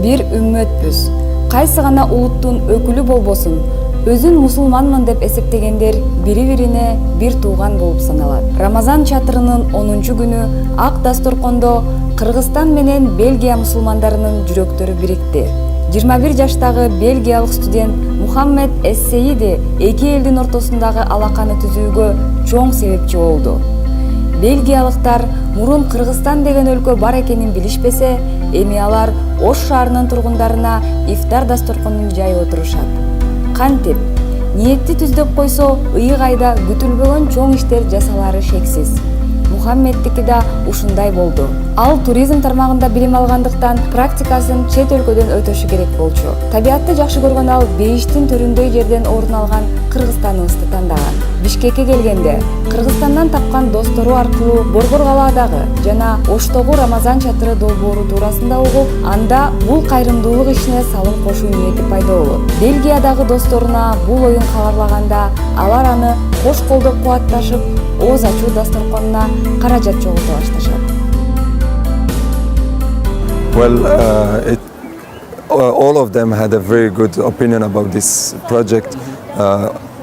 бир үммөтпүз. Кайсы гана улуттун өкүлү болбосун, өзүн мусулманмын деп эсептегендер бири-бирине бир тууган болуп саналат. Рамазан чатырынын 10 күнү ак дасторкондо Кыргызстан менен Бельгия мусулмандарынын жүрөктөрү бирикти. 21 жаштагы бельгиялык студент Мухаммед Эссеиди эки элдин ортосундагы алаканы түзүүгө чоң себепчи болду. Бельгиялыктар мурун Кыргызстан деген өлкө бар экенин билишпесе, эми алар Ош шаарынын тургундарына ифтар дасторконун жайып отурушат. Кантип, ниетти түздөп койсо, ыйык айда күтүлбөгөн чоң иштер жасалары шексиз. Мухаммеддики да ушундай болду. Ал туризм тармагында билим алгандыктан практикасын чет өлкөдөн өтөшү керек болчу. Табиатты жакшы көргөн ал Бейиштин төрүндөй жерден орун алган Кыргызстаныбызды тандаган. Бишкекке келгенде, Кыргызстандан тапкан достору аркылуу Борбор калаадагы жана Оштогу Рамазан чатыры долбоору туурасында угуп, анда бул кайрымдуулук ишине салым кошуу ниети пайда болот. Бельгиядагы досторуна бул оюн кабарлаганда, алар аны кош колдоп кубатташып, ооз ачуу дасторконуна каражат чогулта башташат. Well, all of them had a very good opinion about this project.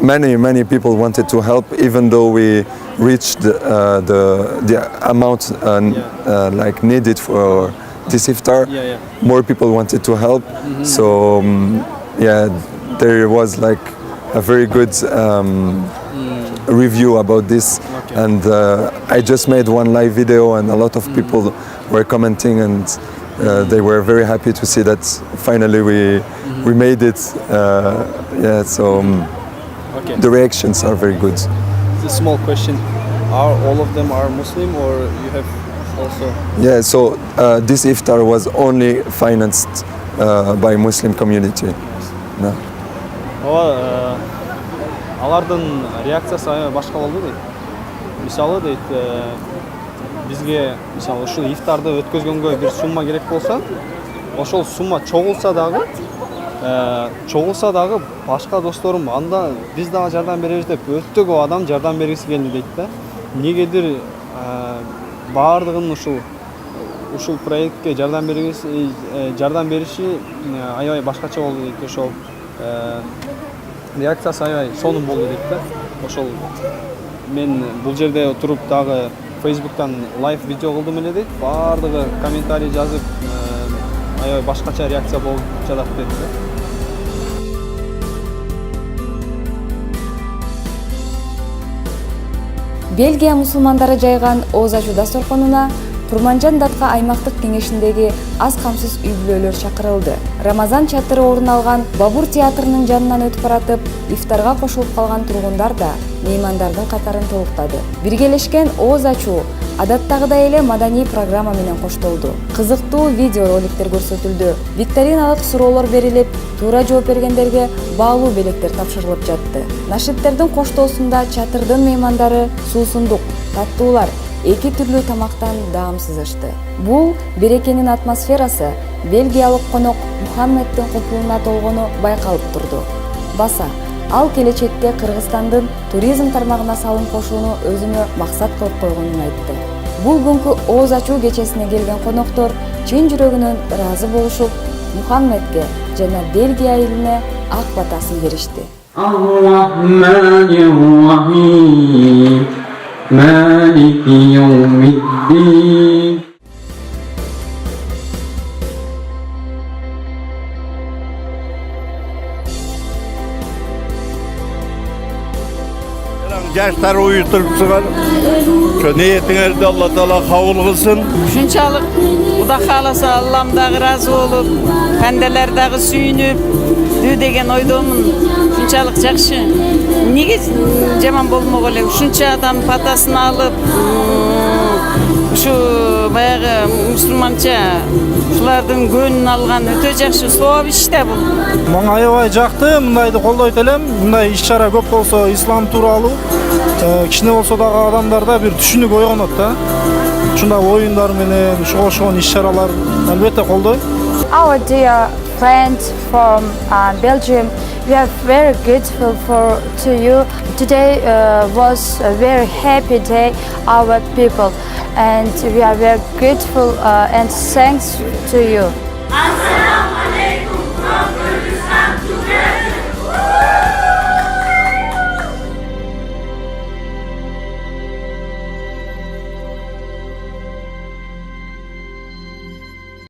Many people wanted to help, even though we reached the amount like needed for this iftar. More people wanted to help, so there was like a very good review about this, and I just made one live video, and a lot of people were commenting, and they were very happy to see that finally we made it. The reactions are very good. It's a small question. Are all of them are Muslim, or you have also? Yeah, so this iftar was only financed by Muslim community. No. Алардын реакциясы башка болду дейт. Мисалы дейт, бизге мисалы ушул ифтарды өткөзгөнгө бир сумма керек болсо, ошол сумма чогулса дагы башка досторум анда биз дагы жардам беребиз деп өтө көп адам жардам бергиси келди дейт да. Негедир баардыгын ушул проектке жардам бериши аябай башкача болду дейт. Ошол реакциясы аябай сонун болду дейт да. Ошол мен бул жерде туруп дагы Facebook'tan live видео кылдым эле дейт. Баардыгы комментарий жазып, аябай башкача реакция болуп жатат дейт да. Бельгия мусулмандары жайган ооз ачуу дасторконуна Курманжан Датка аймактык кеңешиндеги аз камсыз үй-бүлөлөр чакырылды. Рамазан чатыры орун алган Бабур театрынын жанынан өтүп баратып, ифтарга кошулуп калган тургундар да меймандардын катарын толуктады. Биргелешкен ооз ачуу адаттагыдай эле маданий программа менен коштолду. Кызыктуу видео роликтер көрсөтүлдү. Викториналык суроолор берилип, туура жооп бергендерге баалуу белектер тапшырылып жатты. Нашидтердин коштоосунда чатырдын меймандары суусундук, таттуулар, эки түрлүү тамактан даамсызышты. Бул берекенин атмосферасы бельгиялык конок Мухаммеддин купулуна толгону байкалып турду. Баса, ал келечекте Кыргызстандын туризм тармагына салым кошууну өзүнө максат кылып койгонун айтты. Бул күнкү ооз ачуу кечесине келген коноктор чын жүрөгүнөн ыраазы болушуп, Мухаммедке жана Бельгия элине ак батасын беришти. مالك يوم الدين Жаштар уюштуруп чыгар. Ошо ниетиңерди Алла Таала кабыл кылсын. Ушунчалык Кудай кааласа Аллам дагы ыраазы болуп, пенделер дагы сүйүнүп, дүү деген ойдомун. Ушунчалык жакшы. Неге жаман болмок эле? Ушунча адам батасын алып, ушу баягы мусулманча ушулардын көңүлүн алган өтө жакшы сооп иш да бул. Мага аябай жакты, мындайды колдойт элем. Мындай иш-чара көп болсо ислам тууралуу кичине болсо дагы адамдарда бир түшүнүк ойгонот да. Ушундай оюндар менен ошогон иш-чаралар албетте колдойт. Our dear friends from Belgium, we are very grateful to you. Today was a very happy day, our people, and we are very grateful and thanks to you.